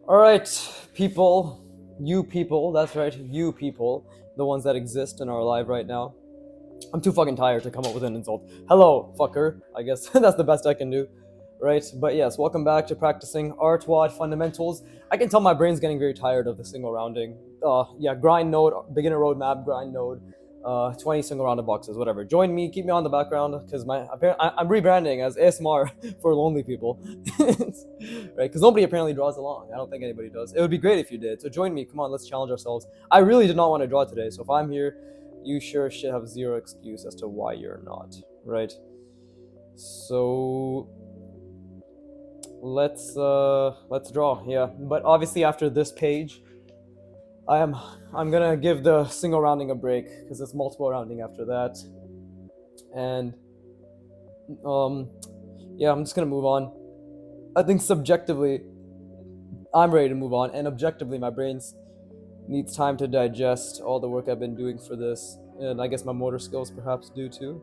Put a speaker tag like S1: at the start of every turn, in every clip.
S1: Alright, people. You people, that's right, you people. The ones that exist and are alive right now. I'm too fucking tired to come up with an insult. Hello, fucker. I guess that's the best I can do. Right? But yes, welcome back to practicing artwod fundamentals. I can tell my brain's getting very tired of the single rounding. Yeah, grind node, beginner roadmap, grind node, 20 single rounded boxes, whatever. Join me, keep me on the background, because I'm rebranding as ASMR for lonely people. Right? Because nobody apparently draws along. I don't think anybody does. It would be great if you did. So join me. Come on, let's challenge ourselves. I really did not want to draw today, so if I'm here, you sure should have zero excuse as to why you're not, right? So let's draw. Yeah, but obviously after this page, I'm gonna give the single rounding a break because it's multiple rounding after that, and yeah, I'm just gonna move on. I think subjectively, I'm ready to move on, and objectively, my brain's needs time to digest all the work I've been doing for this, and I guess my motor skills perhaps do too.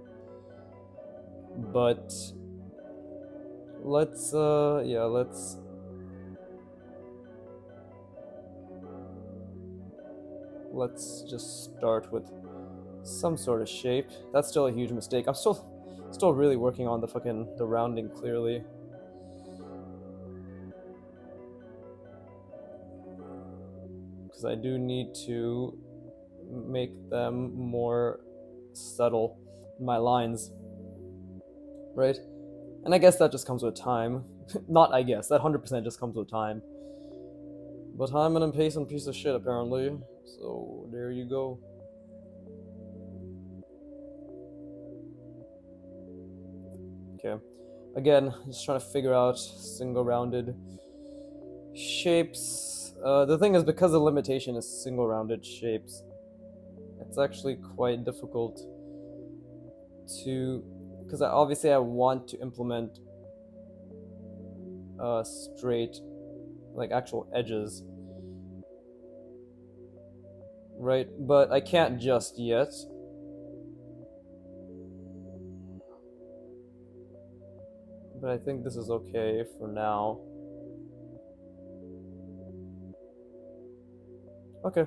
S1: But let's let's just start with some sort of shape. That's still a huge mistake. I'm still really working on the rounding clearly. Because I do need to make them more subtle, my lines, right? And I guess that just comes with time. Not I guess, that 100% just comes with time. But I'm an impatient piece of shit apparently, so there you go. Okay, again, just trying to figure out single rounded shapes. The thing is, because the limitation is single rounded shapes, it's actually quite difficult to, because obviously I want to implement straight, like actual edges, right? But I can't just yet. But I think this is okay for now. Okay,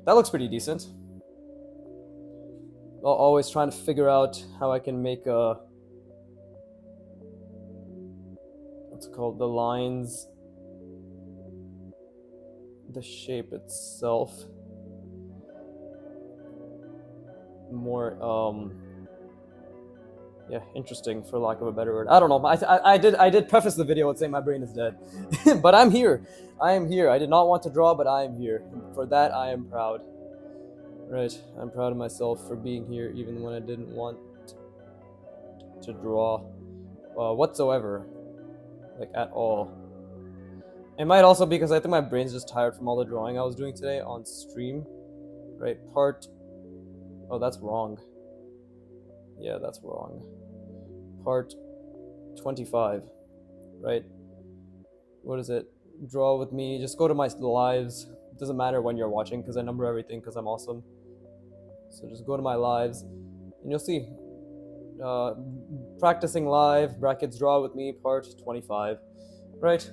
S1: that looks pretty decent. Always trying to figure out how I can make what's it called, the lines, the shape itself more yeah, interesting, for lack of a better word. I don't know. I did preface the video with saying my brain is dead, but I'm here. I am here. I did not want to draw, but I am here. For that, I am proud. Right, I'm proud of myself for being here, even when I didn't want to draw whatsoever, like at all. It might also be because I think my brain's just tired from all the drawing I was doing today on stream. Right, oh, that's wrong. Yeah, that's wrong. Part 25, right? What is it? Draw with me. Just go to my lives. It doesn't matter when you're watching because I number everything because I'm awesome. So just go to my lives and you'll see. Practicing live, brackets draw with me, part 25, right?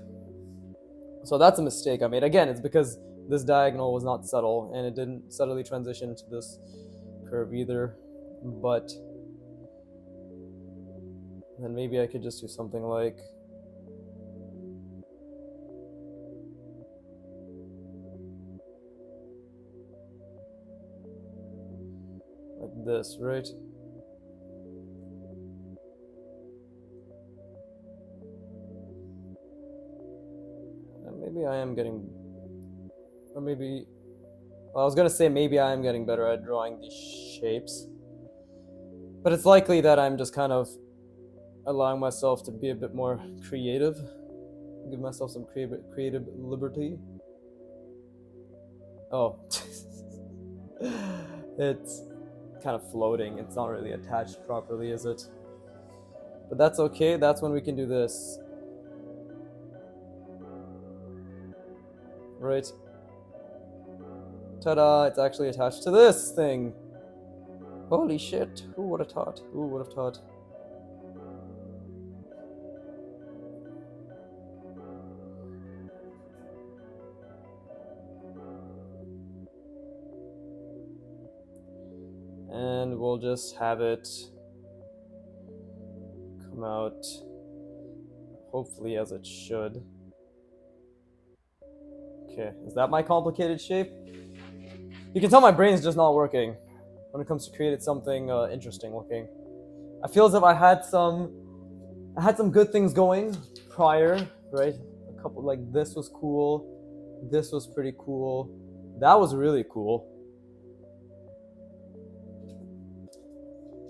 S1: So that's a mistake I made. Again, it's because this diagonal was not subtle and it didn't subtly transition to this curve either. But then maybe I could just do something like this, right? And maybe I am getting, or maybe, well, I was gonna say maybe I am getting better at drawing these shapes, but it's likely that I'm just kind of allowing myself to be a bit more creative, give myself some creative liberty. Oh, it's kind of floating. It's not really attached properly, is it? But that's okay. That's when we can do this. Right. Ta-da! It's actually attached to this thing. Holy shit. Who would have thought? Who would have thought? and we'll just have it come out hopefully as it should. Okay, is that my complicated shape? You can tell my brain's just not working when it comes to creating something interesting looking. I feel as if I had some good things going prior, right? A couple, like this was cool, this was pretty cool, that was really cool.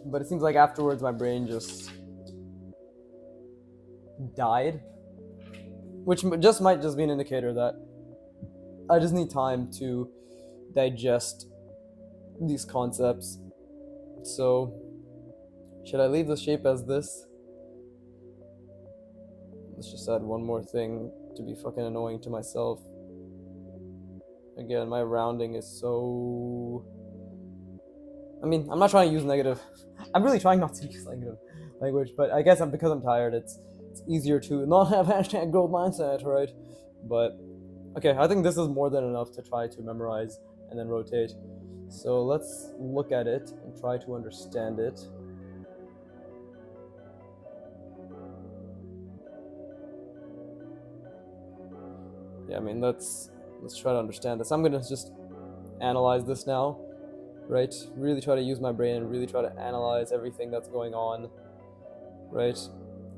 S1: But it seems like afterwards my brain just died, which just might just be an indicator that I just need time to digest these concepts. So, should I leave the shape as this? Let's just add one more thing to be fucking annoying to myself. Again, my rounding is so... I mean, I'm not trying to use negative... I'm really trying not to use negative language, but I guess because I'm tired, it's easier to not have hashtag growth mindset, right? But, okay, I think this is more than enough to try to memorize and then rotate. So let's look at it and try to understand it. Yeah, I mean, let's try to understand this. I'm gonna just analyze this now, right? Really try to use my brain and really try to analyze everything that's going on, right?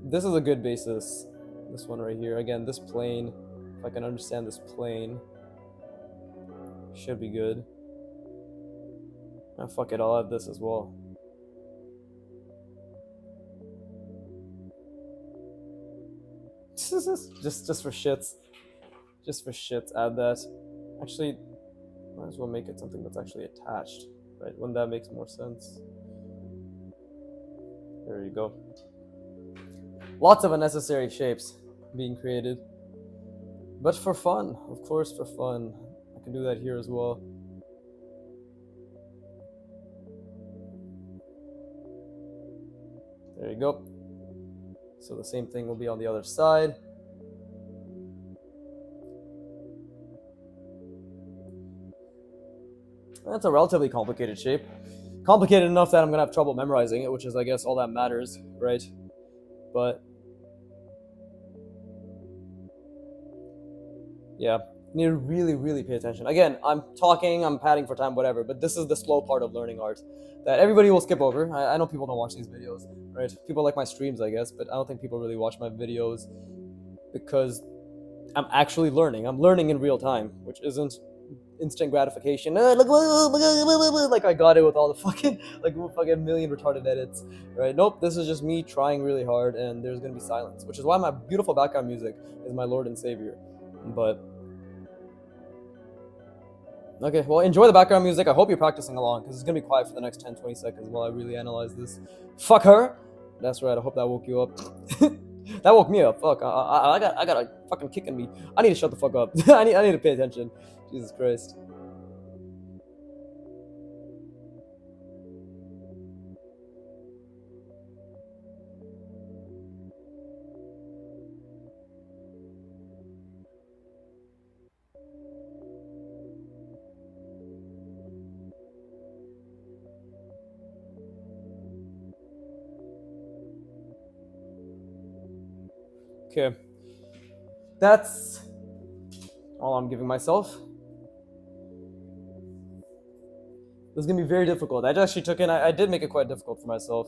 S1: This is a good basis. This one right here. Again, this plane, if I can understand this plane, should be good. Ah, fuck it, I'll add this as well. just for shits. Just for shits, add that. Actually, might as well make it something that's actually attached, right? When that makes more sense. There you go. Lots of unnecessary shapes being created. But for fun, of course, for fun. I can do that here as well. There you go. So the same thing will be on the other side. That's a relatively complicated shape. Complicated enough that I'm gonna have trouble memorizing it, which is, I guess, all that matters, right? But yeah, you need to really, really pay attention. Again, I'm talking, I'm padding for time, whatever, but this is the slow part of learning art that everybody will skip over. I know people don't watch these videos, right? People like my streams, I guess, but I don't think people really watch my videos because I'm actually learning. I'm learning in real time, which isn't instant gratification. Like I got it with all the fucking million retarded edits, right? Nope, this is just me trying really hard, and there's gonna be silence, which is why my beautiful background music is my Lord and Savior. But okay, well, enjoy the background music. I hope you're practicing along because it's gonna be quiet for the next 10-20 seconds while I really analyze this. Fuck her. That's right. I hope that woke you up. That woke me up. Fuck. I got a fucking kick in me. I need to shut the fuck up. I need to pay attention. Jesus Christ. Okay. That's all I'm giving myself. This is gonna be very difficult. I actually took in. I did make it quite difficult for myself,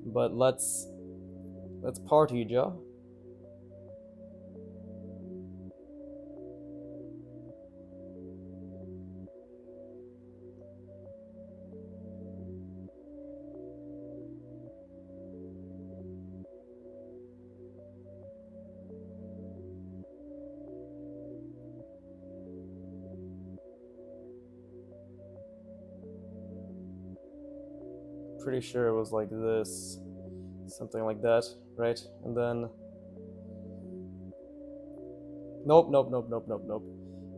S1: but let's party, Joe. Pretty sure it was like this, something like that, right? And then nope.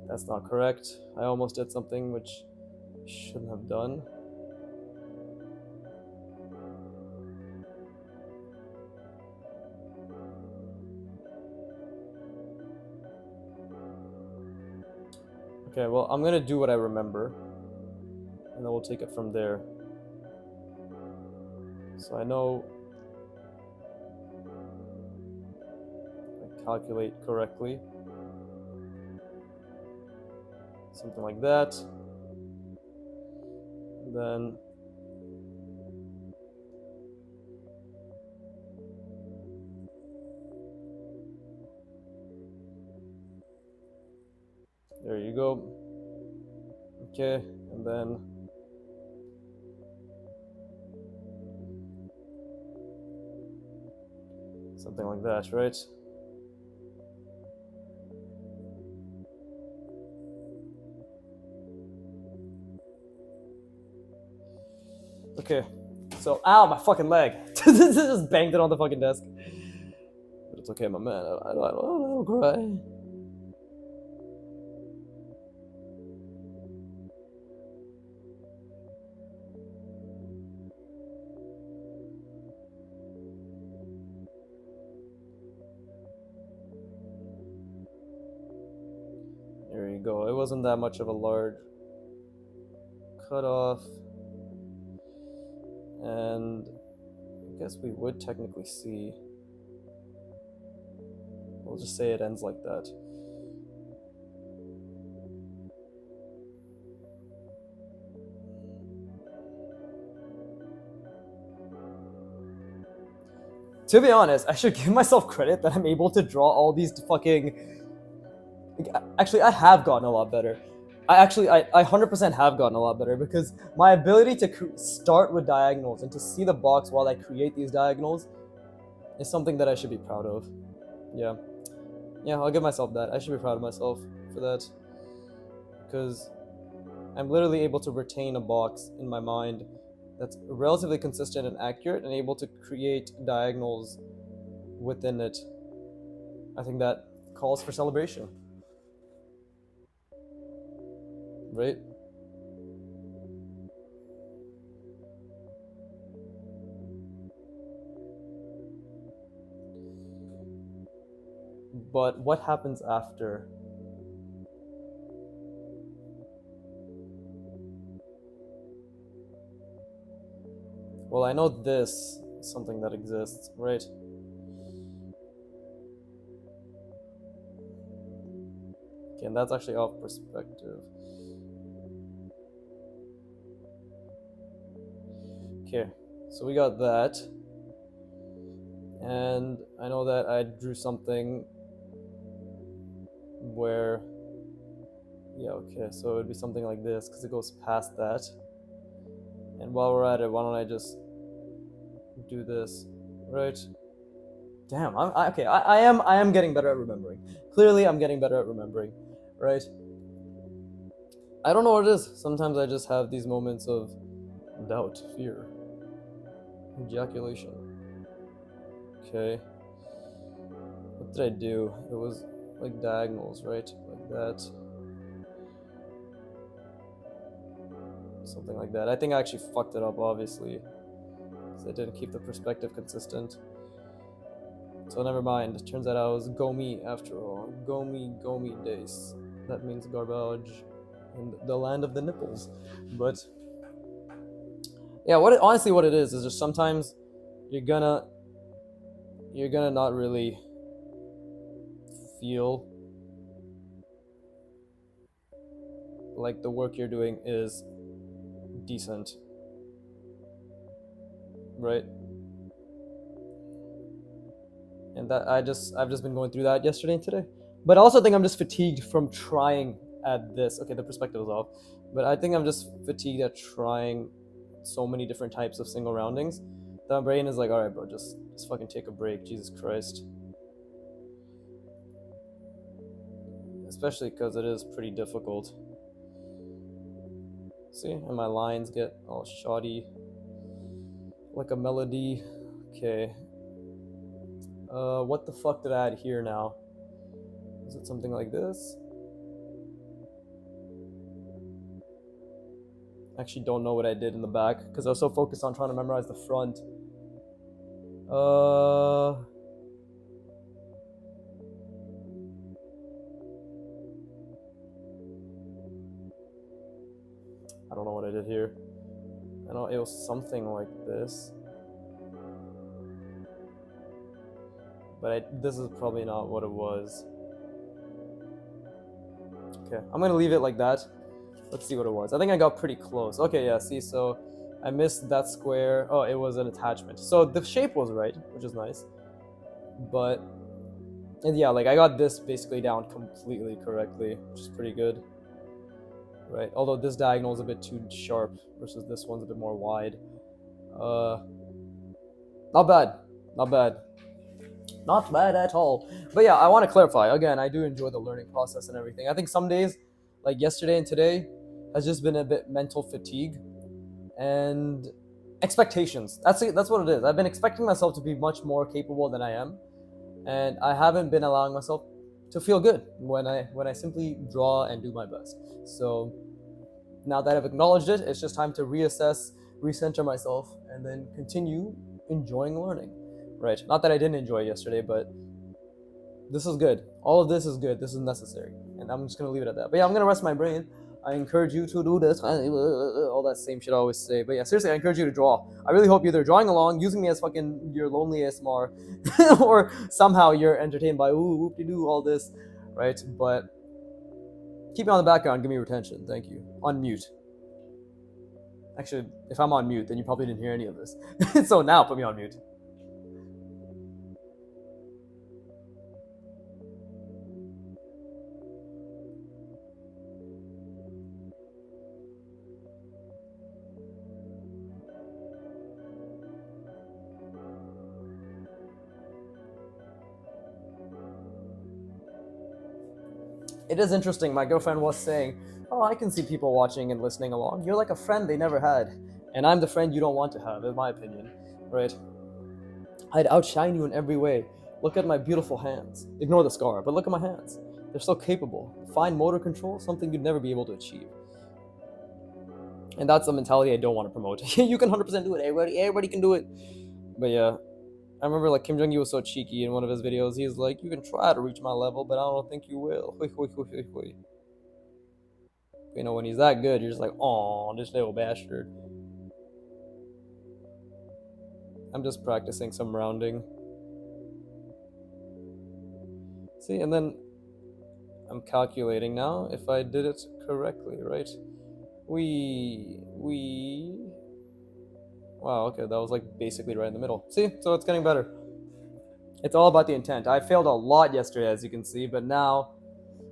S1: That's not correct. I almost did something which I shouldn't have done. Okay, well, I'm gonna do what I remember, and then we'll take it from there. So I know I calculate correctly. Something like that. And then there you go. Okay, and then something like that, right? Okay, so ow, my fucking leg! Just banged it on the fucking desk. But it's okay, my man. I don't cry. There you go. It wasn't that much of a large cutoff, and I guess we would technically see. We'll just say it ends like that. To be honest, I should give myself credit that I'm able to draw all these fucking. Actually, I have gotten a lot better. I 100% have gotten a lot better because my ability to start with diagonals and to see the box while I create these diagonals is something that I should be proud of. Yeah. Yeah, I'll give myself that. I should be proud of myself for that. Because I'm literally able to retain a box in my mind that's relatively consistent and accurate and able to create diagonals within it. I think that calls for celebration. Right? But what happens after? Well, I know this is something that exists, right? Okay, and that's actually off perspective. Okay, so we got that. And I know that I drew something where, yeah, okay, so it would be something like this because it goes past that. And while we're at it, why don't I just do this, right? Damn, I am getting better at remembering. Clearly, I'm getting better at remembering, right? I don't know what it is. Sometimes I just have these moments of doubt, fear, ejaculation. Okay. What did I do? It was like diagonals, right? Like that. Something like that. I think I actually fucked it up, obviously, because I didn't keep the perspective consistent. So never mind. It turns out I was Gomi after all. Gomi days. That means garbage in the land of the nipples. But yeah, honestly what it is just sometimes you're gonna not really feel like the work you're doing is decent, right? And that I've just been going through that yesterday and today. But I also think I'm just fatigued from trying at this. Okay, the perspective is off, but I think I'm just fatigued at trying so many different types of single roundings that my brain is like, all right, bro, just fucking take a break. Jesus Christ. Especially because it is pretty difficult. See, and my lines get all shoddy, like a melody. Okay. What the fuck did I add here now? Is it something like this? I actually don't know what I did in the back because I was so focused on trying to memorize the front. I don't know what I did here. I know it was something like this. But this is probably not what it was. Okay, I'm gonna leave it like that. Let's see what it was. I think I got pretty close. Okay, yeah, see, so I missed that square. Oh, it was an attachment. So the shape was right, which is nice. But, and yeah, like I got this basically down completely correctly, which is pretty good. Right, although this diagonal is a bit too sharp versus this one's a bit more wide. Not bad. Not bad. Not bad at all. But yeah, I want to clarify. Again, I do enjoy the learning process and everything. I think some days, like yesterday and today, has just been a bit mental fatigue and expectations. That's it, that's what it is. I've been expecting myself to be much more capable than I am, and I haven't been allowing myself to feel good when I simply draw and do my best. So now that I've acknowledged it, it's just time to reassess, recenter myself, and then continue enjoying learning. Right? Not that I didn't enjoy it yesterday, but this is good. All of this is good. This is necessary. And I'm just going to leave it at that. But yeah, I'm going to rest my brain. I encourage you to do this. All that same shit I always say. But yeah, seriously, I encourage you to draw. I really hope you're either drawing along, using me as fucking your lonely ASMR, or somehow you're entertained by whoop-de-doo, all this, right? But keep me on the background. Give me your attention. Thank you. On mute. Actually, if I'm on mute, then you probably didn't hear any of this. So now put me on mute. It is interesting. My girlfriend was saying, "Oh, I can see people watching and listening along. You're like a friend they never had, and I'm the friend you don't want to have, in my opinion, right? I'd outshine you in every way. Look at my beautiful hands. Ignore the scar, but look at my hands. They're so capable. Fine motor control, something you'd never be able to achieve. And that's a mentality I don't want to promote. You can 100% do it. Everybody can do it. But yeah, I remember like Kim Jong-il was so cheeky in one of his videos. He's like, you can try to reach my level, but I don't think you will. You know, when he's that good, you're just like, oh, this little bastard. I'm just practicing some rounding. See, and then I'm calculating now if I did it correctly, right? Wow, okay, that was like basically right in the middle. See, so it's getting better. It's all about the intent. I failed a lot yesterday, as you can see, but now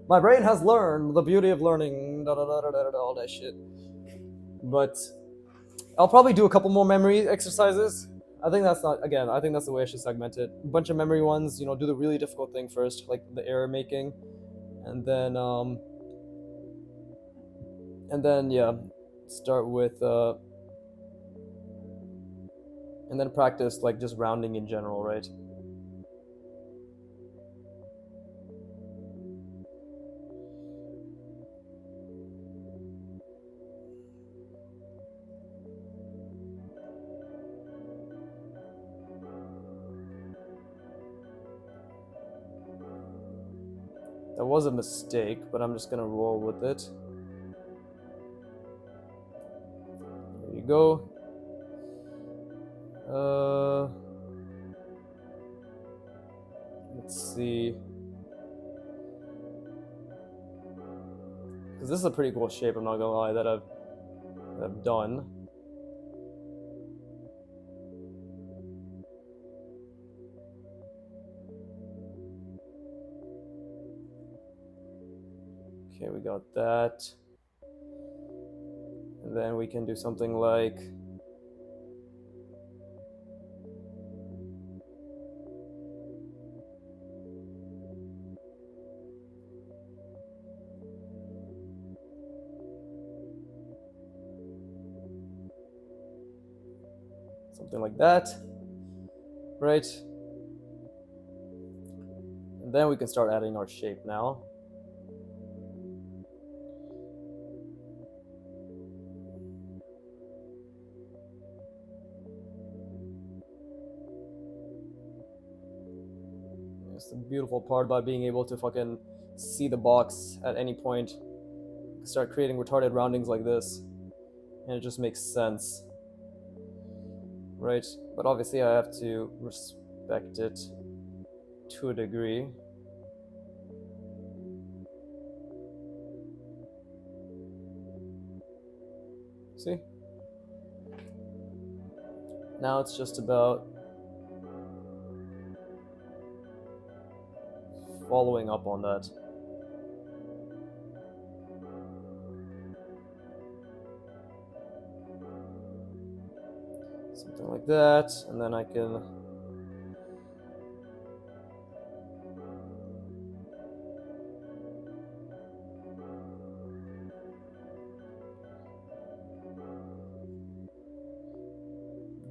S1: my brain has learned the beauty of learning, all that shit. But I'll probably do a couple more memory exercises. I think that's the way I should segment it. A bunch of memory ones, do the really difficult thing first, like the error making, and then yeah, start with and then practice like just rounding in general, right? That was a mistake, but I'm just gonna roll with it. There you go. Let's see. Because this is a pretty cool shape, I'm not gonna lie, that I've done. Okay, we got that. And then we can do something like that, right? And then we can start adding our shape now. It's the beautiful part about being able to fucking see the box at any point. Start creating retarded roundings like this, and it just makes sense. Right, but obviously I have to respect it. to a degree. See? Now it's just about following up on that. Something like that, and then I can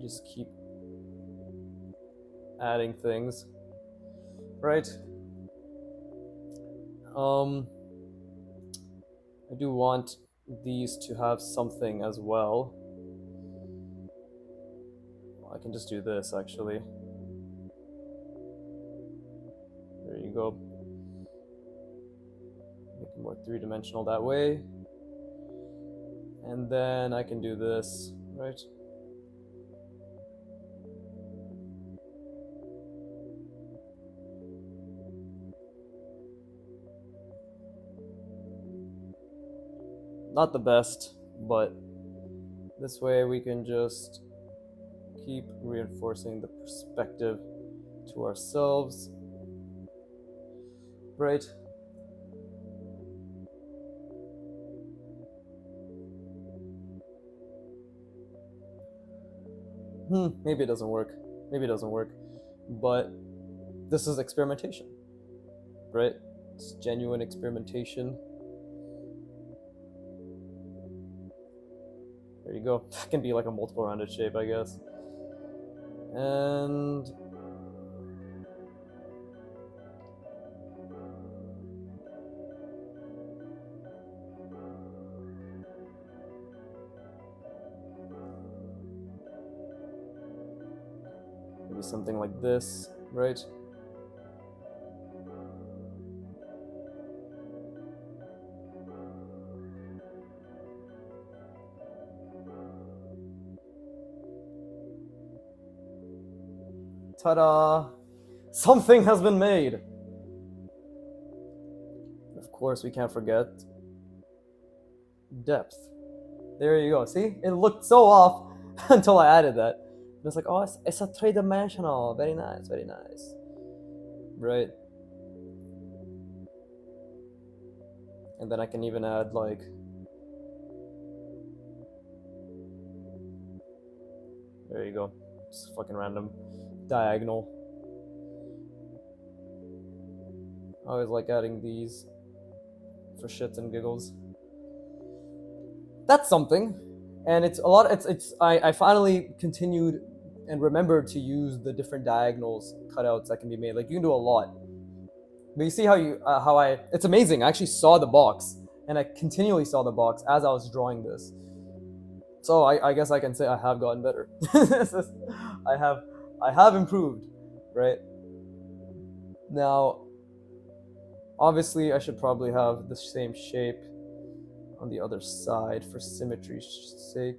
S1: just keep adding things, right? I do want these to have something as well. I can just do this actually. There you go. Make it more three-dimensional that way. And then I can do this, right? Not the best, but this way we can just keep reinforcing the perspective to ourselves, right? Maybe it doesn't work. Maybe it doesn't work. But this is experimentation, right? It's genuine experimentation. There you go. It can be like a multiple rounded shape, I guess. And maybe something like this, right? Ta-da! Something has been made! Of course, we can't forget depth. There you go. See? It looked so off until I added that. It's like, oh, it's a three-dimensional. Very nice, very nice. Right? And then I can even add, like, there you go. Just fucking random. Diagonal. I always like adding these for shits and giggles. That's something. And it's a lot. I finally continued and remembered to use the different diagonals cutouts that can be made. Like, you can do a lot. But you see how it's amazing. I actually saw the box, and I continually saw the box as I was drawing this. So I guess I can say I have gotten better. I have improved, right? Now, obviously, I should probably have the same shape on the other side for symmetry's sake.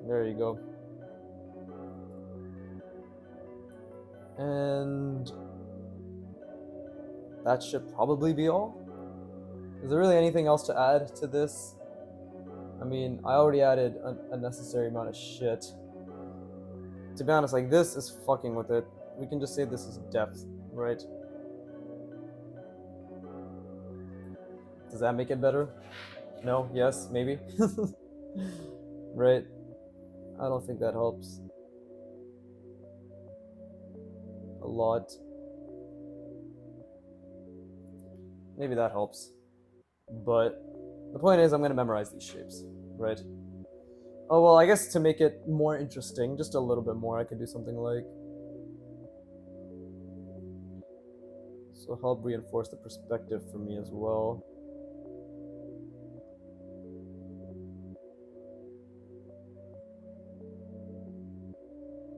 S1: There you go. And that should probably be all. Is there really anything else to add to this? I mean, I already added an unnecessary amount of shit. To be honest, like, this is fucking with it. We can just say this is depth, right? Does that make it better? No? Yes? Maybe? Right? I don't think that helps a lot. Maybe that helps. But the point is, I'm going to memorize these shapes, right? Oh, well, I guess to make it more interesting, just a little bit more, I could do something like... So help reinforce the perspective for me as well.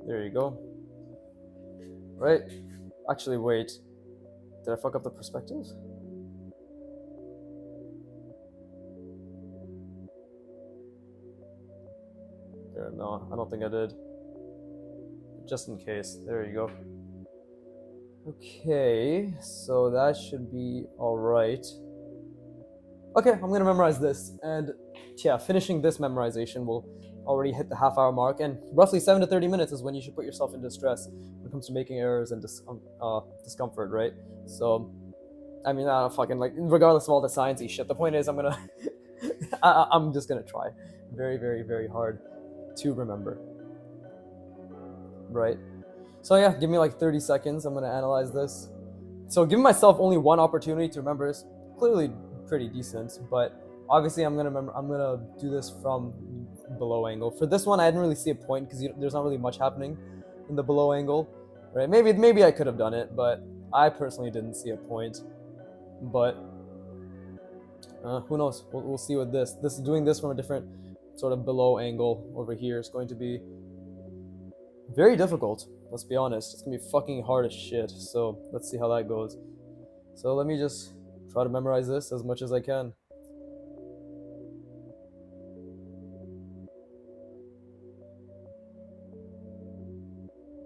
S1: There you go. Right? Actually, wait. Did I fuck up the perspective? There, no, I don't think I did. just in case. There you go. Okay, so that should be all right. Okay, I'm gonna memorize this, and yeah, finishing this memorization will already hit the half-hour mark, and roughly 7 to 30 minutes is when you should put yourself into stress when it comes to making errors and discomfort, right? So, I mean, I don't fucking like, regardless of all the sciencey shit. The point is, I'm gonna, I'm just gonna try very, very, very hard to remember, right? So yeah, give me like 30 seconds. I'm gonna analyze this. So giving myself only one opportunity to remember is clearly pretty decent, but obviously I'm gonna do this from below angle. For this one, I didn't really see a point because there's not really much happening in the below angle, right? Maybe I could have done it, but I personally didn't see a point. But who knows? We'll see with this. Doing this from a different sort of below angle over here is going to be very difficult. Let's be honest. It's gonna be fucking hard as shit. So let's see how that goes. So let me just try to memorize this as much as I can.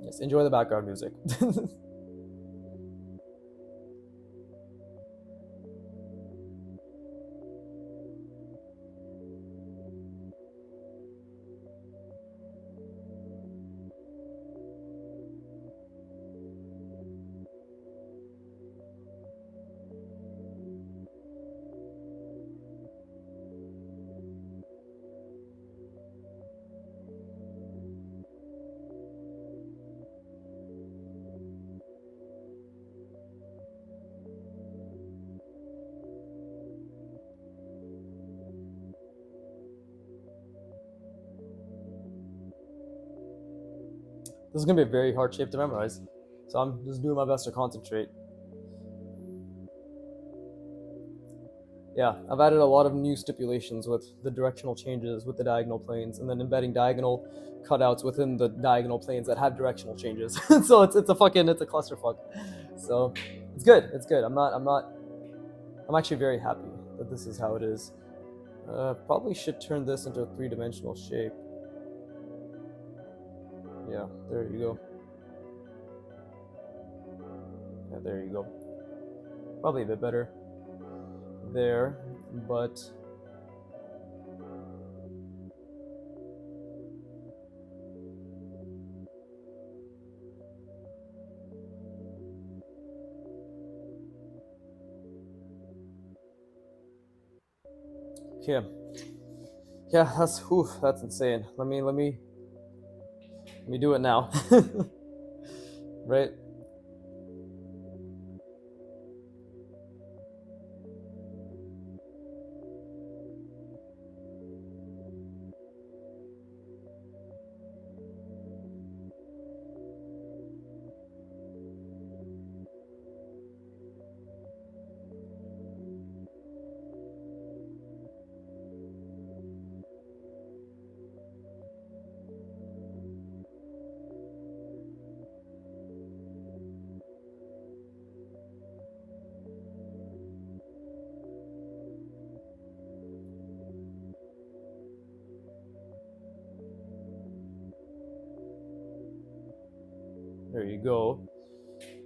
S1: Yes, enjoy the background music. This is gonna be a very hard shape to memorize, so I'm just doing my best to concentrate. Yeah, I've added a lot of new stipulations with the directional changes with the diagonal planes, and then embedding diagonal cutouts within the diagonal planes that have directional changes. So it's a clusterfuck. So it's good. It's good. I'm actually very happy that this is how it is. Probably should turn this into a three-dimensional shape. Yeah, there you go. Yeah, there you go. Probably a bit better there, but okay. Yeah, that's insane. Let me do it now. Right? There you go.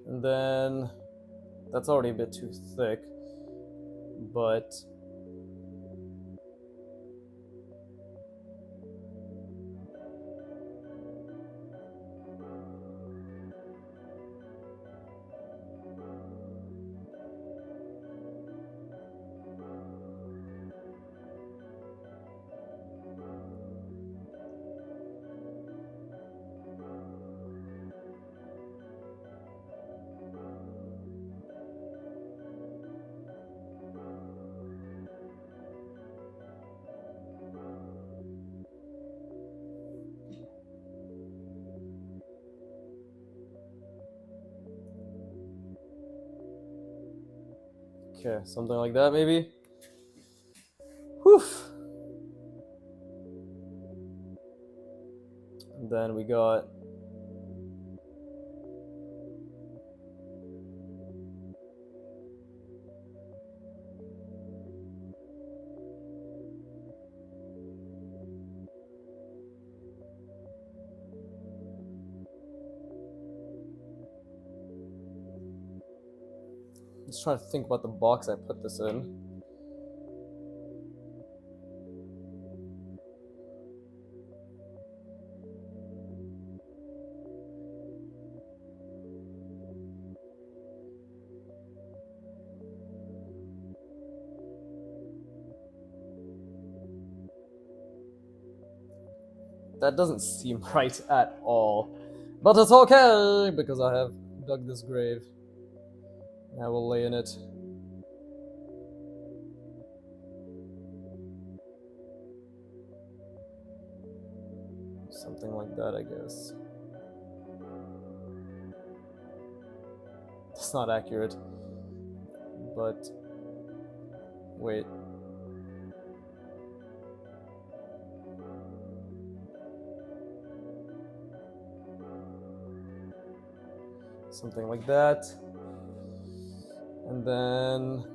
S1: And then that's already a bit too thick, but okay, something like that maybe. Whew. And then we got Just trying to think about the box I put this in. That doesn't seem right at all. But it's okay, because I have dug this grave. I will lay in it. Something like that, I guess. It's not accurate. But... wait. Something like that. And then...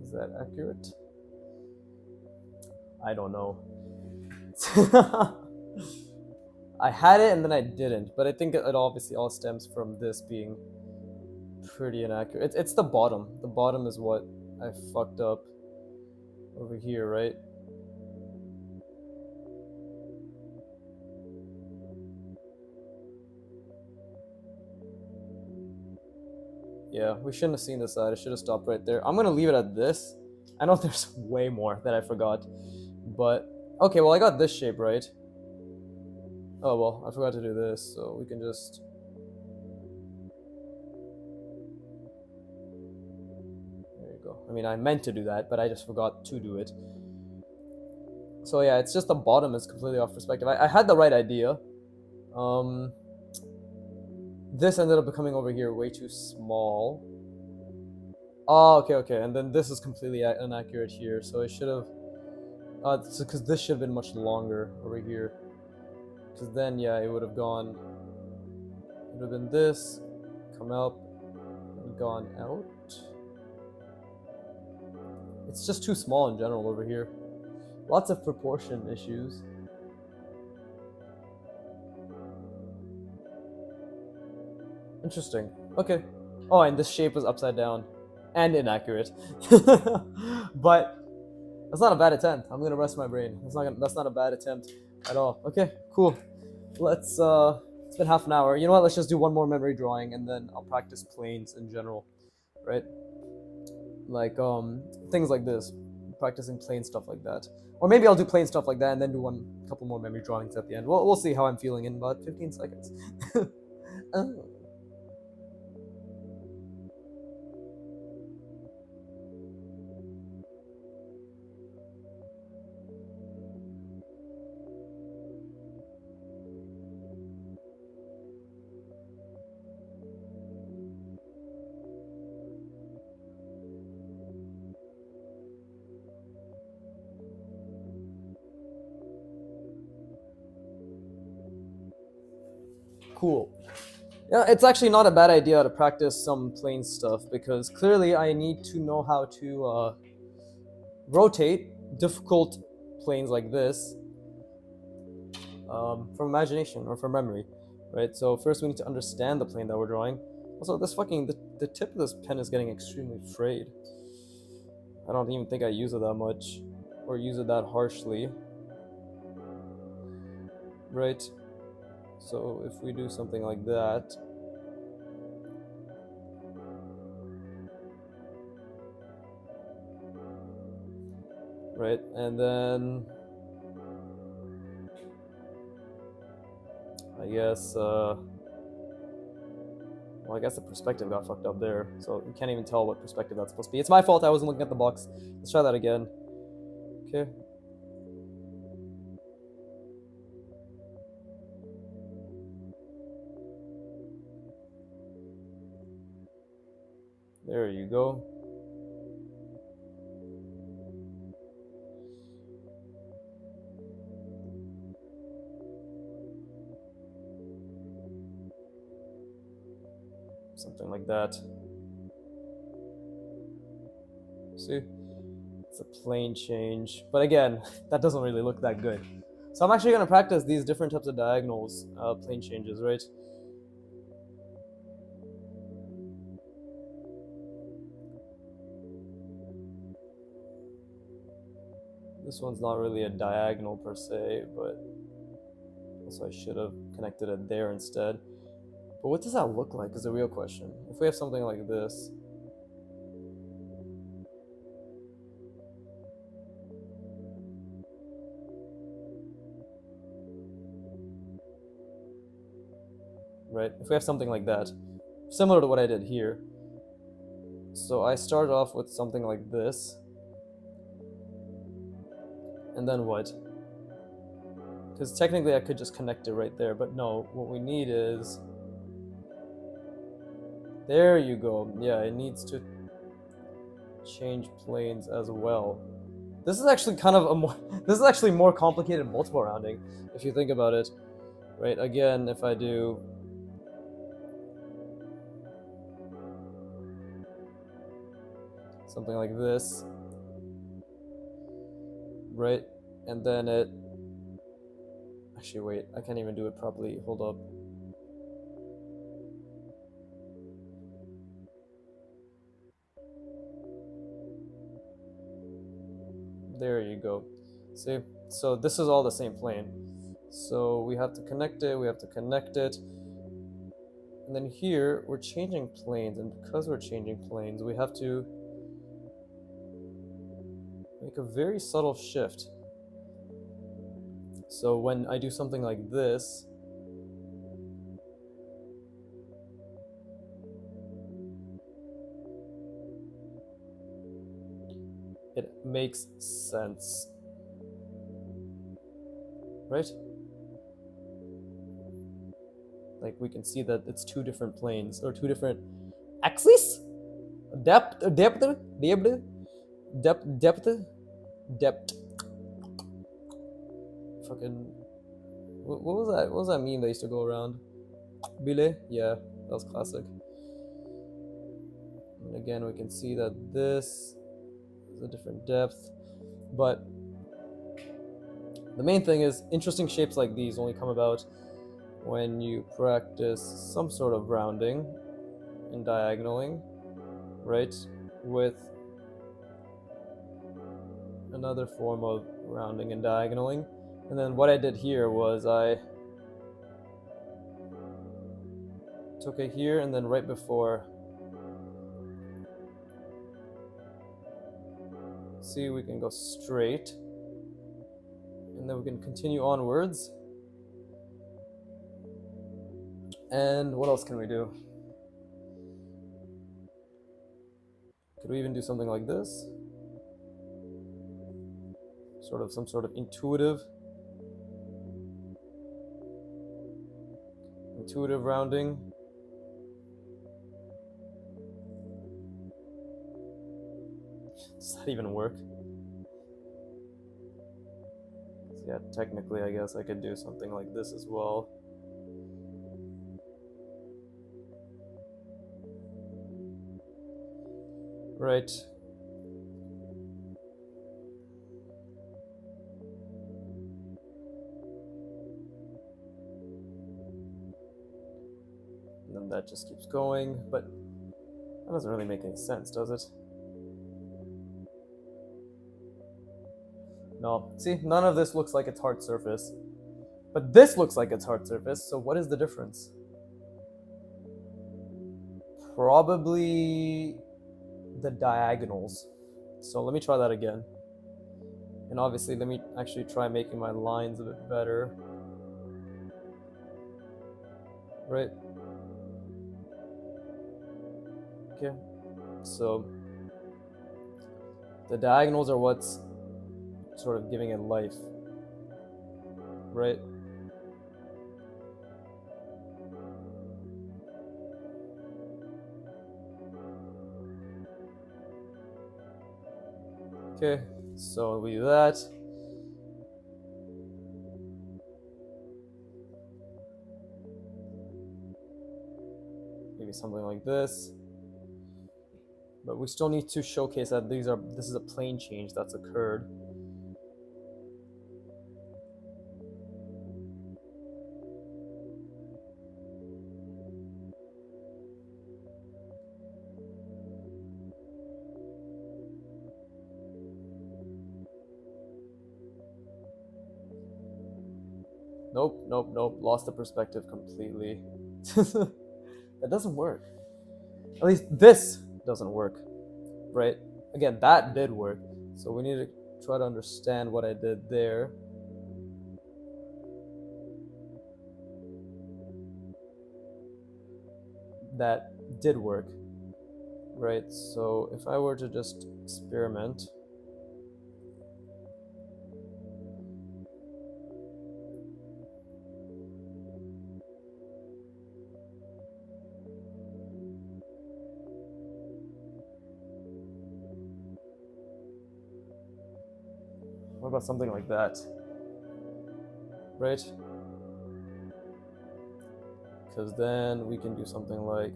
S1: is that accurate? I don't know. I had it and then I didn't, but I think it obviously all stems from this being pretty inaccurate. It's the bottom. The bottom is what I fucked up over here, right? Yeah, we shouldn't have seen this side. I should have stopped right there. I'm gonna leave it at this. I know there's way more that I forgot, but okay, well I got this shape right. Oh well, I forgot to do this, so we can just... there you go. I mean, I meant to do that, but I just forgot to do it. So yeah, it's just the bottom is completely off perspective. I had the right idea. This ended up becoming over here way too small. Oh, okay, and then this is completely inaccurate here, so it should have... because this should have been much longer over here. Because then, yeah, it would have gone... it would have been this, come up, and gone out. It's just too small in general over here. Lots of proportion issues. Interesting. Okay. Oh, and this shape was upside down and inaccurate. But that's not a bad attempt. I'm gonna rest my brain. That's not a bad attempt at all. Okay, cool. Let's it's been half an hour. You know what? Let's just do one more memory drawing and then I'll practice planes in general, right? Like things like this, practicing plane stuff like that. Or maybe I'll do plane stuff like that and then do a couple more memory drawings at the end. We'll see how I'm feeling in about 15 seconds. Oh. Cool. Yeah, it's actually not a bad idea to practice some plane stuff because clearly I need to know how to rotate difficult planes like this from imagination or from memory, right? So first we need to understand the plane that we're drawing. Also, this fucking the tip of this pen is getting extremely frayed. I don't even think I use it that much or use it that harshly, right? So if we do something like that, right, and then I guess well, I guess the perspective got fucked up there, so you can't even tell what perspective that's supposed to be. It's my fault, I wasn't looking at the box. Let's try that again. Okay. There you go. Something like that. See? It's a plane change. But again, that doesn't really look that good. So I'm actually going to practice these different types of diagonals, plane changes, right? This one's not really a diagonal per se, but also I should have connected it there instead. But what does that look like is the real question. If we have something like this, right? If we have something like that, similar to what I did here. So I started off with something like this. And then what? Because technically I could just connect it right there, but no, what we need is... There you go. Yeah, it needs to change planes as well. This is actually kind of a more... This is actually more complicated multiple rounding, if you think about it. Right, again, if I do... something like this, right? And then it... Actually, wait, I can't even do it properly. Hold up. There you go. See? So this is all the same plane. So we have to connect it, we have to connect it. And then here, we're changing planes, and because we're changing planes, we have to make a very subtle shift. So when I do something like this, it makes sense, right? Like we can see that it's two different planes, or two different axes? Depth. Fucking, what was that? What was that meme that used to go around? Bile? Yeah, that was classic. And again, we can see that this is a different depth, but the main thing is interesting shapes like these only come about when you practice some sort of rounding and diagonaling, right? With another form of rounding and diagonaling. And then what I did here was I took it here, and then right before, see, we can go straight, and then we can continue onwards. And what else can we do? Could we even do something like this? Some sort of intuitive rounding. Does that even work? Yeah, technically I guess I could do something like this as well. Right. And then that just keeps going, but that doesn't really make any sense, does it? No, see, none of this looks like it's hard surface. But this looks like it's hard surface, so what is the difference? Probably the diagonals. So let me try that again. And obviously, let me actually try making my lines a bit better. Right? Okay. So the diagonals are what's sort of giving it life. Right? Okay, so we do that. maybe something like this. But we still need to showcase that this is a plane change that's occurred. Nope. Lost the perspective completely. That doesn't work. At least this doesn't work, right? Again, that did work. So we need to try to understand what I did there. That did work, right? So if I were to just experiment, what about something like that, right? Because then we can do something like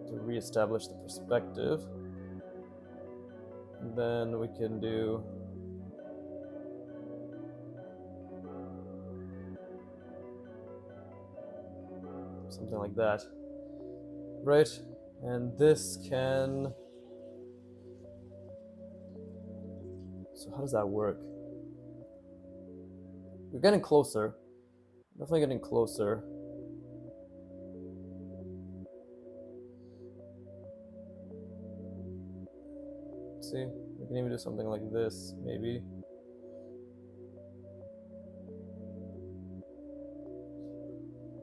S1: to reestablish the perspective. And then we can do something like that, right? And this can... So how does that work? We're getting closer. Definitely getting closer. See, we can even do something like this, maybe.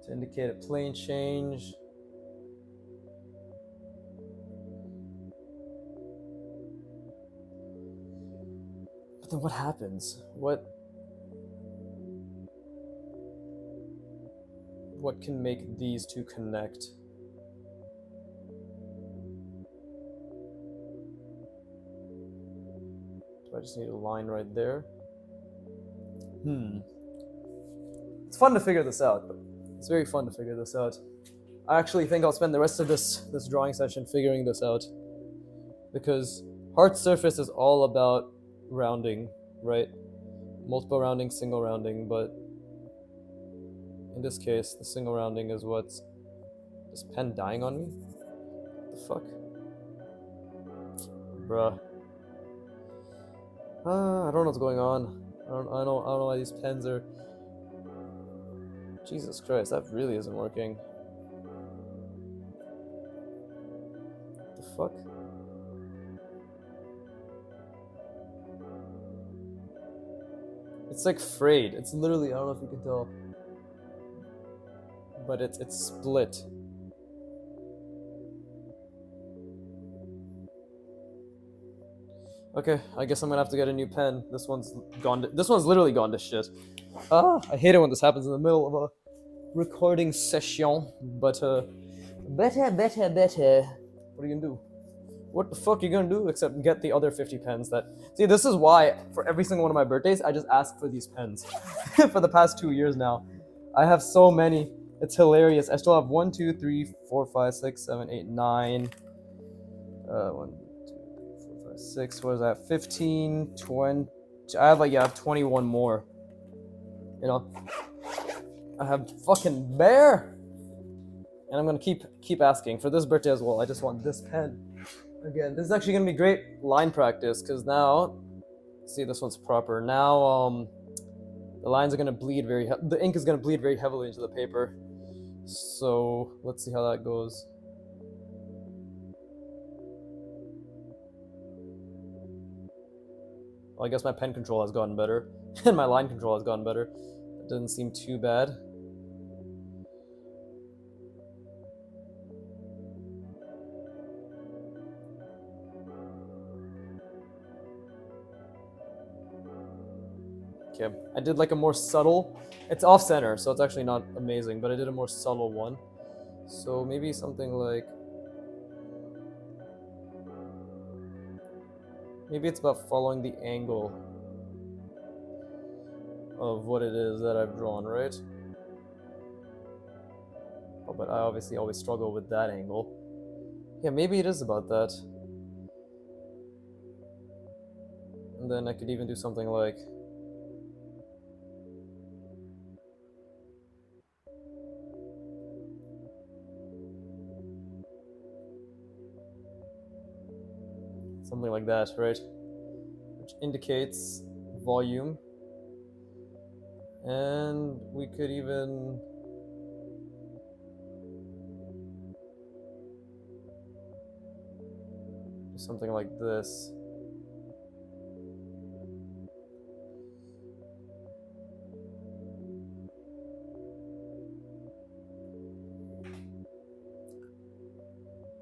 S1: To indicate a plane change. But then what happens? What can make these two connect? Do I just need a line right there? It's fun to figure this out. It's very fun to figure this out. I actually think I'll spend the rest of this drawing session figuring this out. Because hard surface is all about rounding, right? Multiple rounding, single rounding, but in this case, the single rounding is what's... Is pen dying on me? What the fuck? Bruh. I don't know what's going on. I don't know why these pens are... Jesus Christ, that really isn't working. What the fuck? It's like frayed. It's literally, I don't know if you can tell, but it's split. Okay, I guess I'm gonna have to get a new pen. This one's gone. This one's literally gone to shit. I hate it when this happens in the middle of a recording session. But better. What are you gonna do? What the fuck are you gonna do except get the other 50 pens that... See, this is why for every single one of my birthdays, I just ask for these pens. For the past 2 years now. I have so many. It's hilarious. I still have 1, 2, 3, 4, 5, 6, 7, 8, 9. 1, 2, 3, 4, 5, 6. What is that? 15, 20. I have 21 more. You know? I have fucking bear! And I'm gonna keep asking for this birthday as well. I just want this pen. Again, this is actually gonna be great line practice because now, see, this one's proper. Now, the lines are gonna bleed the ink is gonna bleed very heavily into the paper. So let's see how that goes. Well, I guess my pen control has gotten better, and my line control has gotten better. It doesn't seem too bad. Okay, I did like a more subtle... It's off-center, so it's actually not amazing, but I did a more subtle one. So maybe something like... Maybe it's about following the angle. of what it is that I've drawn, right? Oh, but I obviously always struggle with that angle. Yeah, maybe it is about that. And then I could even do something like... something like that, right? Which indicates volume. And we could even... do something like this.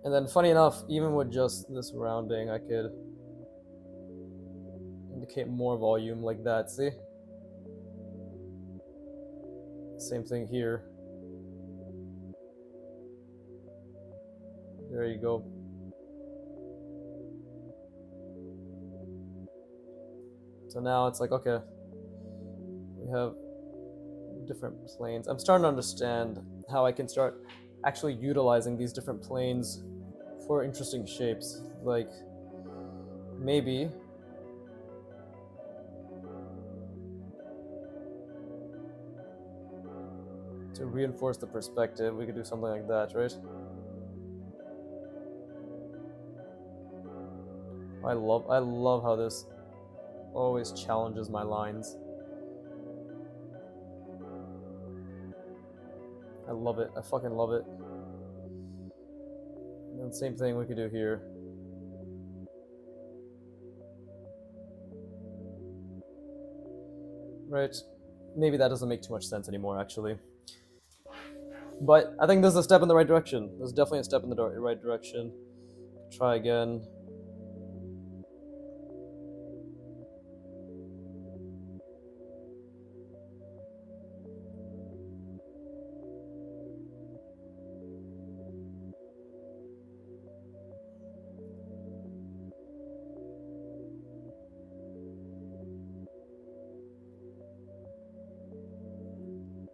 S1: And then, funny enough, even with just this rounding, I could indicate more volume like that, see? Same thing here. There you go. So now it's like, okay, we have different planes. I'm starting to understand how I can start actually utilizing these different planes for interesting shapes. Like, maybe to reinforce the perspective, we could do something like that, right? I love how this always challenges my lines. I love it. I fucking love it. And then same thing we could do here. Right? Maybe that doesn't make too much sense anymore, actually. But I think this is a step in the right direction. This is definitely a step in the right direction. Try again.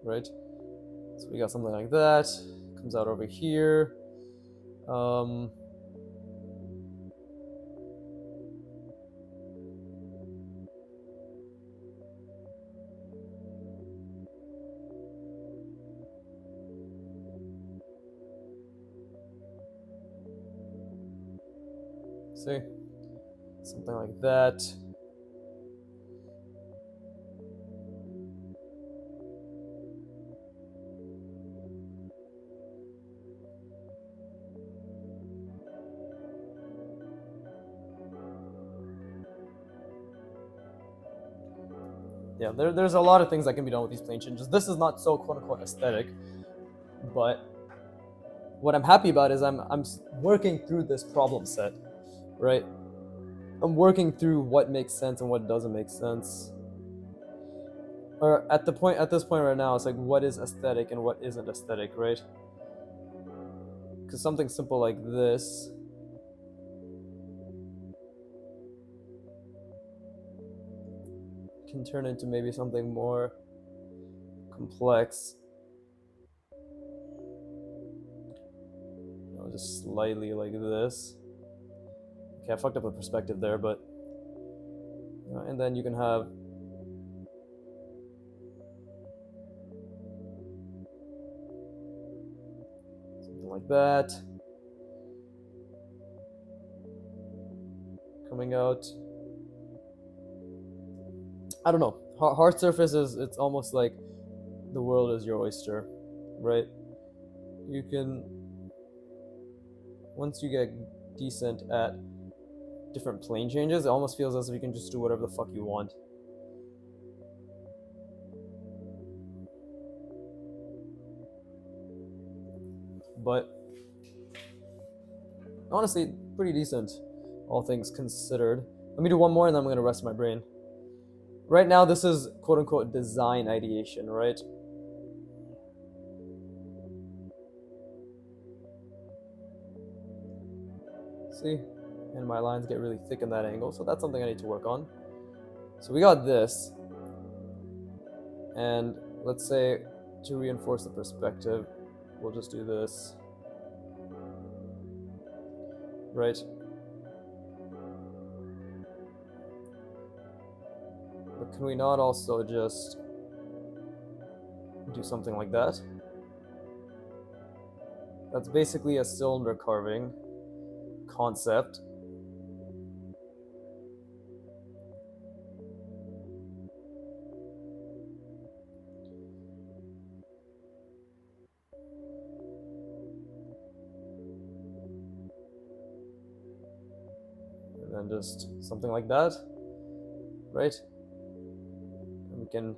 S1: Right? So we got something like that. Comes out over here. See? Something like that. Yeah, there's a lot of things that can be done with these plane changes. This is not so quote-unquote aesthetic, but what I'm happy about is I'm working through this problem set, right? I'm working through what makes sense and what doesn't make sense. Or at this point right now, it's like what is aesthetic and what isn't aesthetic, right? Because something simple like this can turn into maybe something more complex. Just slightly like this. Okay, I fucked up the perspective there, but and then you can have something like that coming out. I don't know. Hard surface is, it's almost like the world is your oyster, right? You can, once you get decent at different plane changes, it almost feels as if you can just do whatever the fuck you want. But honestly, pretty decent, all things considered. Let me do one more and then I'm gonna rest my brain. Right now, this is quote-unquote design ideation, right? See? And my lines get really thick in that angle, so that's something I need to work on. So we got this. And let's say to reinforce the perspective, we'll just do this. Right? But can we not also just do something like that? That's basically a cylinder carving concept. And then just something like that, right? And we can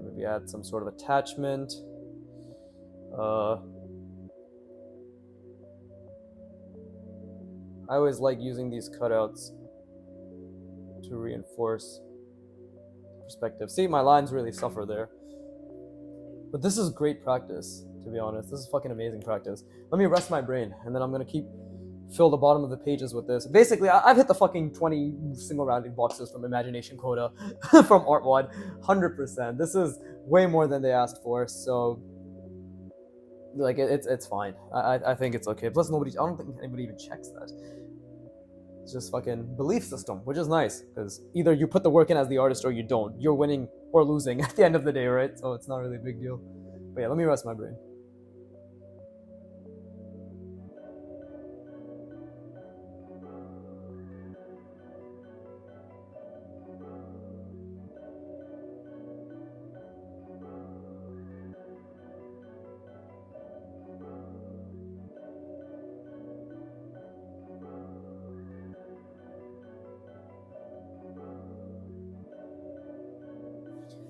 S1: maybe add some sort of attachment. I always like using these cutouts to reinforce perspective. See, my lines really suffer there. But this is great practice, to be honest. This is fucking amazing practice. Let me rest my brain, and then I'm gonna fill the bottom of the pages with this. Basically, I've hit the fucking 20 single rounding boxes from Imagination Quota from artwod, 100%. This is way more than they asked for, so like it's fine. I think it's okay. Plus, I don't think anybody even checks that. It's just fucking belief system, which is nice, because either you put the work in as the artist or you don't. You're winning or losing at the end of the day, right? So it's not really a big deal. But yeah, let me rest my brain.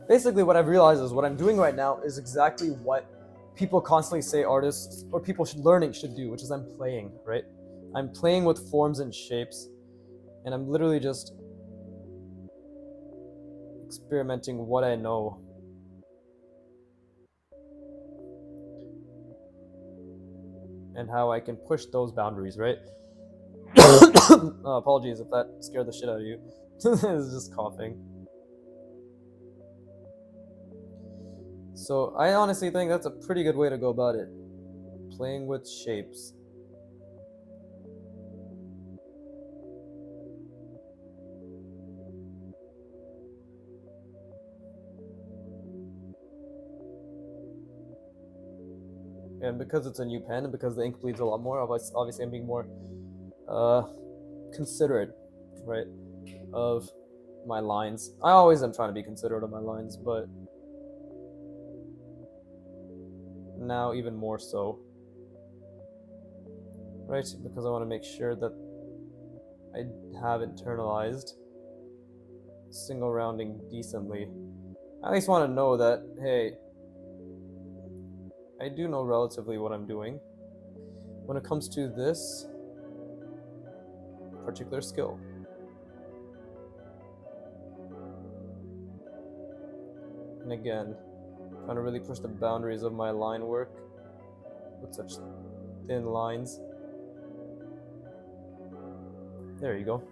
S1: Basically, what I've realized is what I'm doing right now is exactly what people constantly say artists or people learning should do, which is I'm playing, right? I'm playing with forms and shapes, and I'm literally just experimenting what I know. And how I can push those boundaries, right? Apologies if that scared the shit out of you. It's just coughing. So I honestly think that's a pretty good way to go about it. Playing with shapes. And because it's a new pen and because the ink bleeds a lot more, obviously I'm being more considerate, right, of my lines. I always am trying to be considerate of my lines, but now even more so, right? Because I want to make sure that I have internalized single rounding decently. I at least want to know that, hey, I do know relatively what I'm doing when it comes to this particular skill. And again, trying to really push the boundaries of my line work with such thin lines. There you go.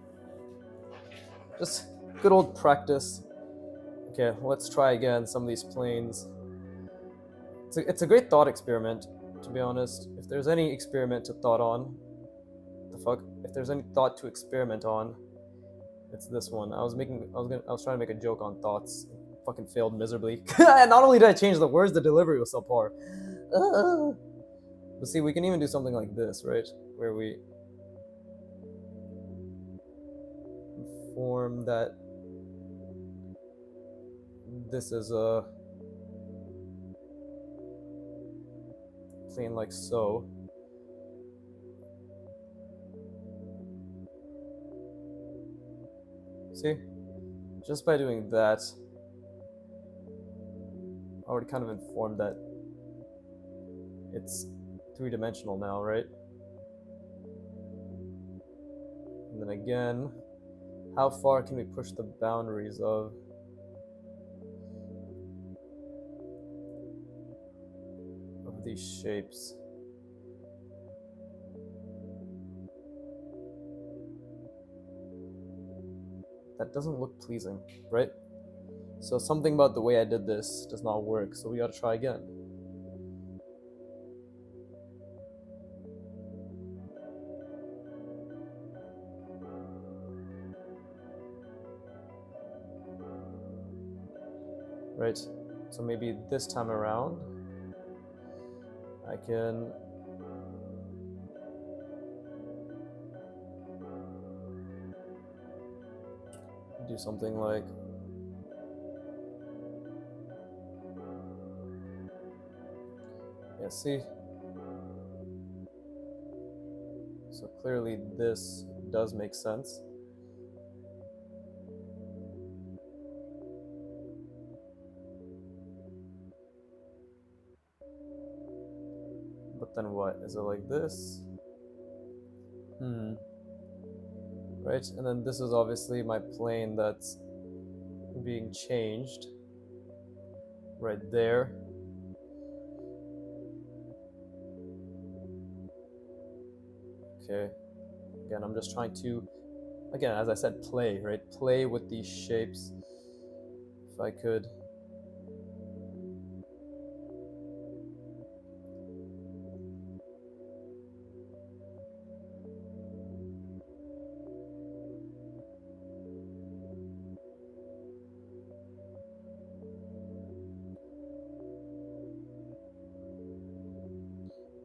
S1: Just good old practice. Okay, let's try again some of these planes. It's a great thought experiment, to be honest. If there's any experiment to thought on, if there's any thought to experiment on, it's this one. I was trying to make a joke on thoughts. Fucking failed miserably. And not only did I change the words, the delivery was subpar. But see, we can even do something like this, right? Where we form that this is a plane like so. See? Just by doing that, I already kind of informed that it's three-dimensional now, right? And then again, how far can we push the boundaries of these shapes? That doesn't look pleasing, right? So something about the way I did this does not work, so we gotta try again. Right, so maybe this time around I can do something like see? So clearly this does make sense. But then what? Is it like this? Right, and then this is obviously my plane that's being changed right there. Okay, again, I'm just trying to, again, as I said, play, right? Play with these shapes. If I could.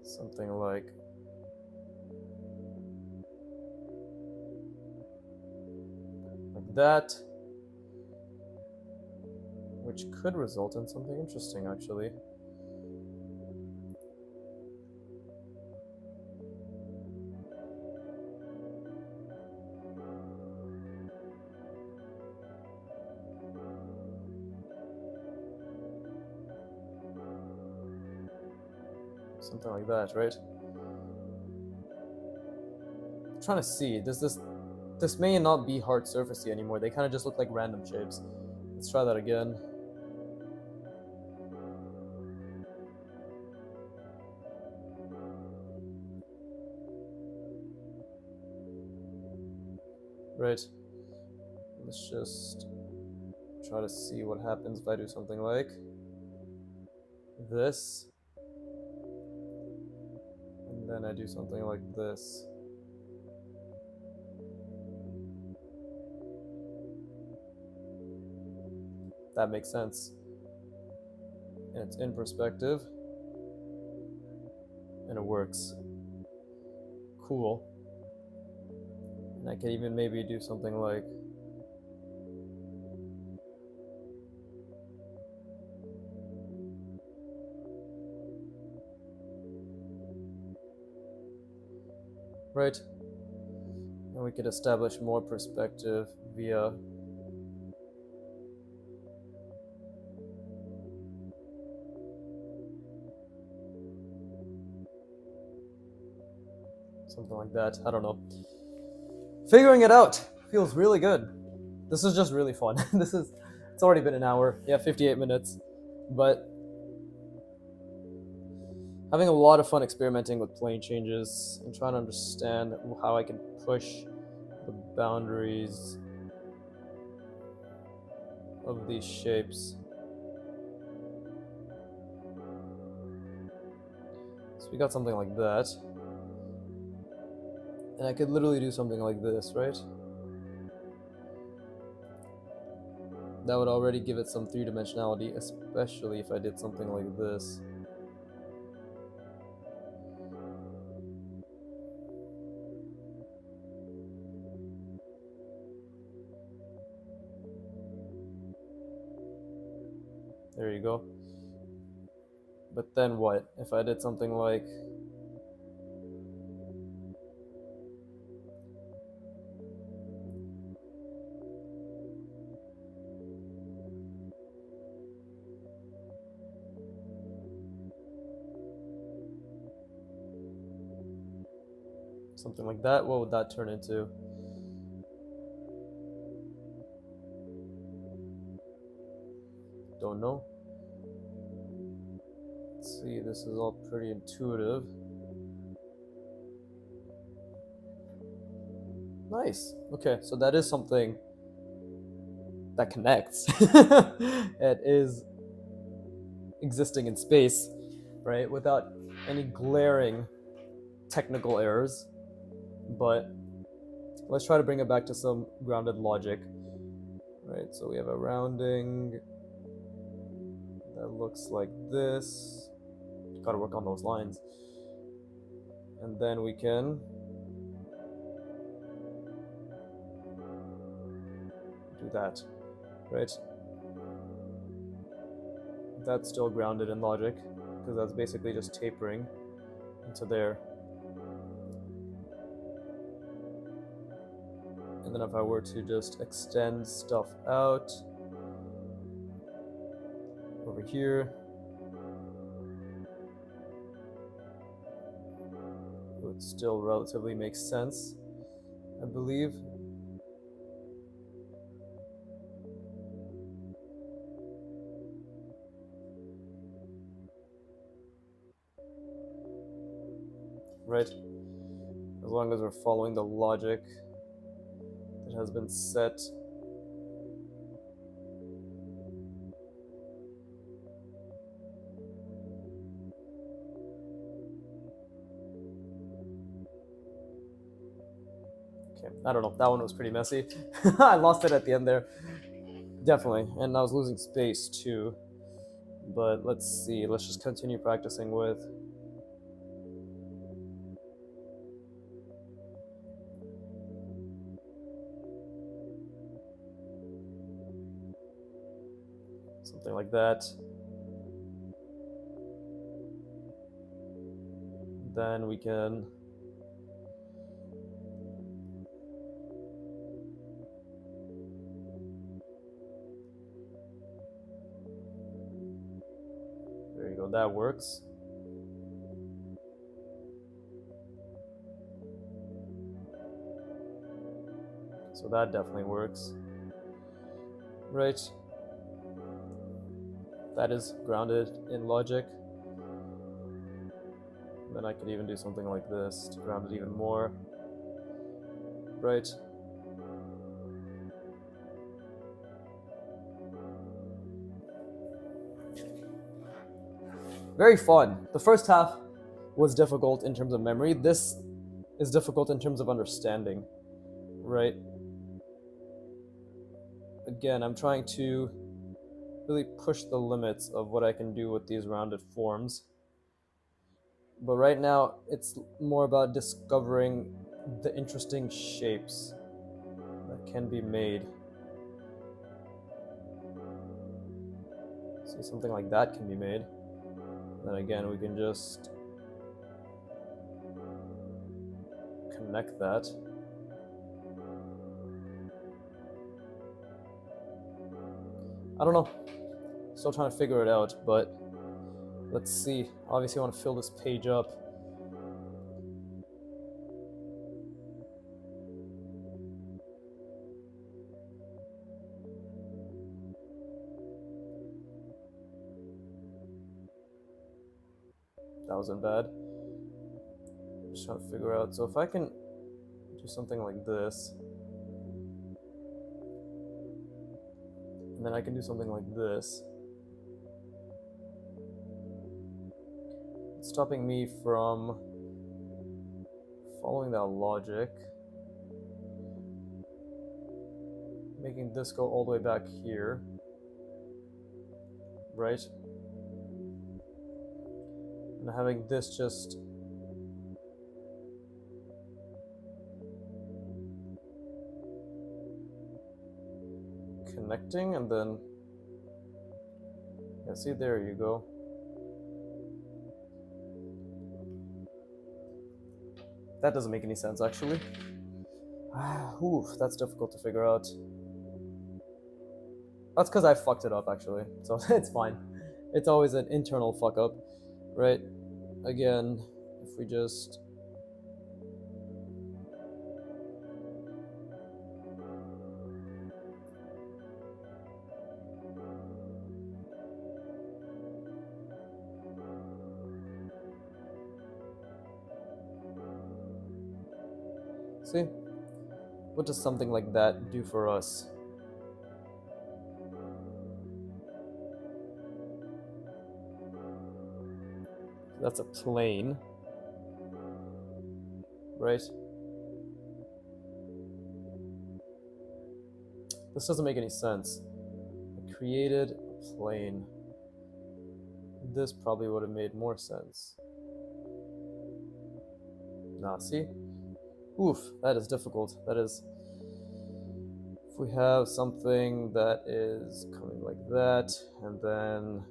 S1: Something like that, which could result in something interesting, actually. Something like that, right? I'm trying to see, this may not be hard surfacey anymore. They kind of just look like random shapes. Let's try that again. Right. Let's just try to see what happens if I do something like this. And then I do something like this. That makes sense. And it's in perspective. And it works. Cool. And I can even maybe do something like right. And we could establish more perspective via something like that. I don't know. Figuring it out feels really good. This is just really fun. It's already been an hour. Yeah, 58 minutes. But having a lot of fun experimenting with plane changes and trying to understand how I can push the boundaries of these shapes. So we got something like that. And I could literally do something like this, right? That would already give it some three-dimensionality, especially if I did something like this. There you go. But then what? If I did something like something like that, what would that turn into? Don't know. Let's see, this is all pretty intuitive. Nice. Okay, so that is something that connects. It is existing in space, right, without any glaring technical errors. But let's try to bring it back to some grounded logic, right? So we have a rounding that looks like this. Got to work on those lines. And then we can do that, right? That's still grounded in logic, because that's basically just tapering into there. And then if I were to just extend stuff out over here, it would still relatively make sense, I believe. Right? As long as we're following the logic that has been set. Okay, I don't know. That one was pretty messy. I lost it at the end there. Definitely. And I was losing space too. But let's see. Let's just continue practicing with something like that. Then we can there you go, that works. So that definitely works. Right. That is grounded in logic. Then I could even do something like this to ground it even more. Right. Very fun. The first half was difficult in terms of memory. This is difficult in terms of understanding. Right. Again, I'm trying to really push the limits of what I can do with these rounded forms. But right now, it's more about discovering the interesting shapes that can be made. See, something like that can be made. Then again, we can just connect that. I don't know. Still trying to figure it out, but let's see. Obviously, I want to fill this page up. That wasn't bad. Just trying to figure out. So if I can do something like this, and then I can do something like this, it's stopping me from following that logic, making this go all the way back here, right? And having this just connecting, and then yeah, see, there you go. That doesn't make any sense, actually. Oof, that's difficult to figure out. That's because I fucked it up, actually, so it's fine. It's always an internal fuck up, right? Again, if we just see, what does something like that do for us? That's a plane, right? This doesn't make any sense. I created a plane. This probably would have made more sense. Nah, see? Oof, that is difficult. That is... If we have something that is coming like that, and then...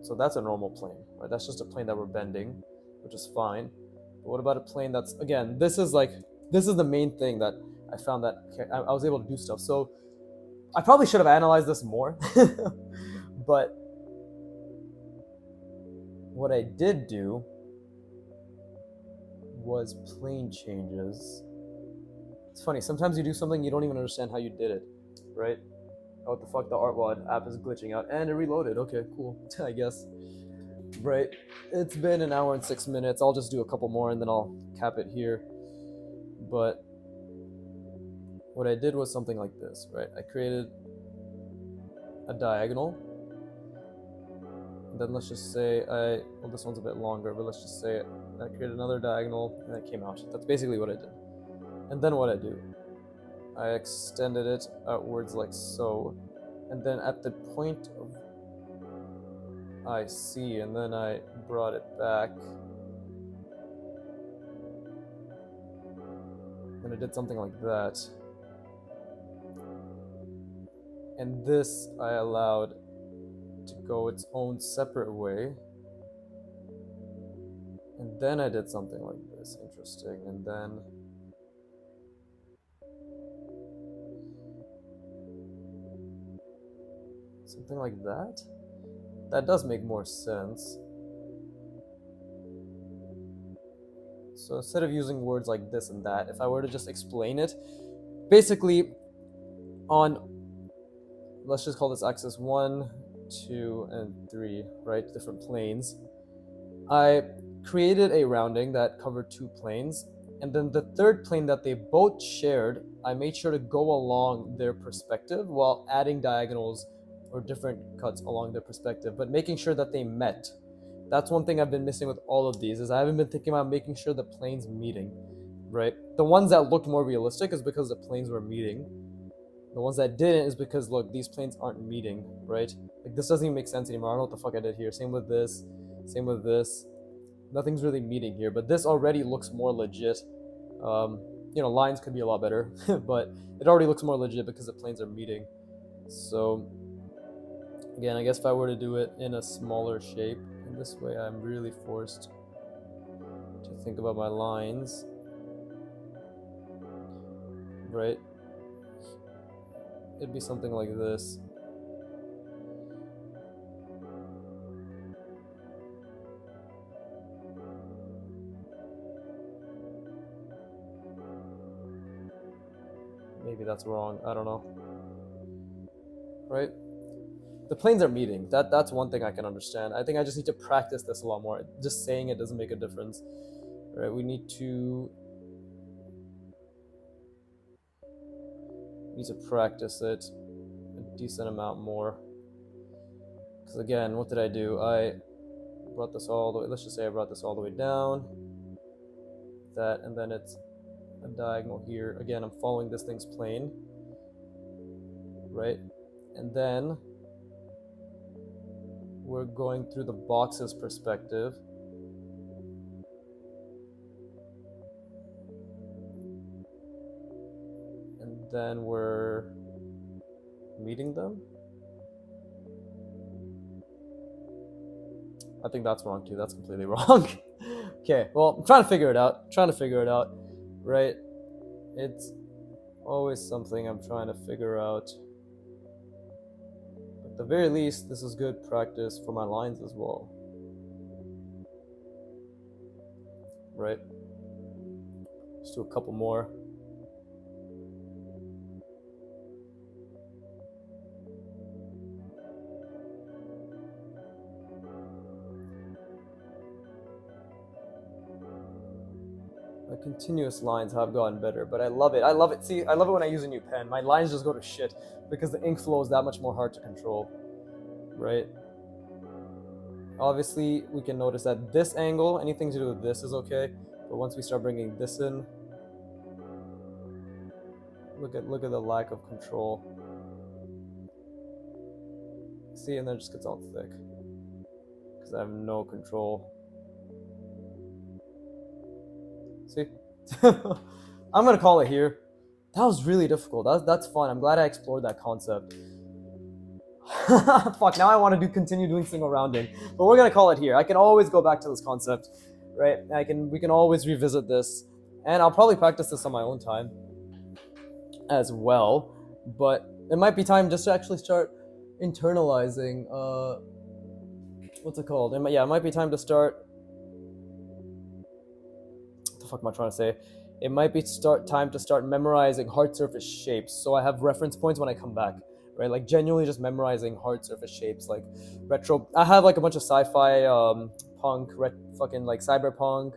S1: So that's a normal plane, right? That's just a plane that we're bending, which is fine. But what about a plane that's, again, this is the main thing that I found that I was able to do stuff. So I probably should have analyzed this more, but what I did do was plane changes. It's funny, sometimes you do something you don't even understand how you did it, right? Oh, what the fuck, the artwod app is glitching out, and it reloaded. Okay, cool, I guess. Right, it's been an hour and 6 minutes. I'll just do a couple more and then I'll cap it here. But what I did was something like this, right? I created a diagonal. And then let's just say well, this one's a bit longer, but let's just say I created another diagonal and it came out. That's basically what I did. And then what I do, I extended it outwards like so. And then at the point of IC, and then I brought it back. And I did something like that. And this I allowed to go its own separate way. And then I did something like this. Interesting. And then something like that? That does make more sense. So instead of using words like this and that, if I were to just explain it, basically on, let's just call this axis 1, 2, and 3, right? Different planes. I created a rounding that covered 2 planes, and then the third plane that they both shared, I made sure to go along their perspective while adding diagonals or different cuts along their perspective, but making sure that they met. That's one thing I've been missing with all of these, is I haven't been thinking about making sure the planes meeting, right? The ones that looked more realistic is because the planes were meeting. The ones that didn't is because, look, these planes aren't meeting, right? Like, this doesn't even make sense anymore. I don't know what the fuck I did here. Same with this, same with this. Nothing's really meeting here, but this already looks more legit. You know, lines could be a lot better, but it already looks more legit because the planes are meeting. So, again, I guess if I were to do it in a smaller shape, in this way, I'm really forced to think about my lines, right? It'd be something like this. Maybe that's wrong, I don't know. Right? The planes are meeting. That's one thing I can understand. I think I just need to practice this a lot more. Just saying it doesn't make a difference. Right? We need to practice it a decent amount more. Because again, what did I do? I brought this all the way, let's just say I brought this all the way down. That, and then it's a diagonal here. Again, I'm following this thing's plane. Right? And then we're going through the box's perspective. And then we're meeting them. I think that's wrong too. That's completely wrong. Okay, well, I'm trying to figure it out. Right? It's always something I'm trying to figure out. At the very least, this is good practice for my lines as well. Right? Let's do a couple more. The continuous lines have gotten better, but I love it. I love it. See, I love it when I use a new pen. My lines just go to shit because the ink flow is that much more hard to control, right? Obviously, we can notice that this angle, anything to do with this is okay, but once we start bringing this in, look at the lack of control. See, and then it just gets all thick because I have no control. See, I'm gonna call it here. That was really difficult. That's fun. I'm glad I explored that concept. Fuck, now I want to continue doing single rounding, but we're gonna call it here. I can always go back to this concept, right? We can always revisit this, and I'll probably practice this on my own time as well. But it might be time just to actually start internalizing. What's it called? It might be time to start. What the fuck am I trying to say? It might be time to start memorizing hard surface shapes, so I have reference points when I come back. Right, like genuinely just memorizing hard surface shapes, like retro. I have like a bunch of sci-fi, punk, fucking like cyberpunk,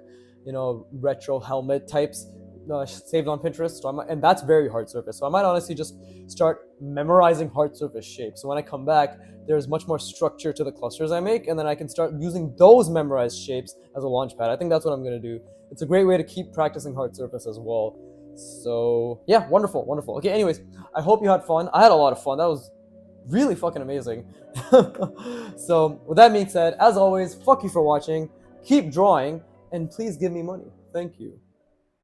S1: retro helmet types saved on Pinterest. So and that's very hard surface. So I might honestly just start memorizing hard surface shapes. So when I come back, there's much more structure to the clusters I make, and then I can start using those memorized shapes as a launch pad. I think that's what I'm gonna do. It's a great way to keep practicing hard surface as well. So yeah, wonderful. Okay, anyways, I hope you had fun. I had a lot of fun. That was really fucking amazing. So with that being said, as always, fuck you for watching. Keep drawing, and please give me money. Thank you.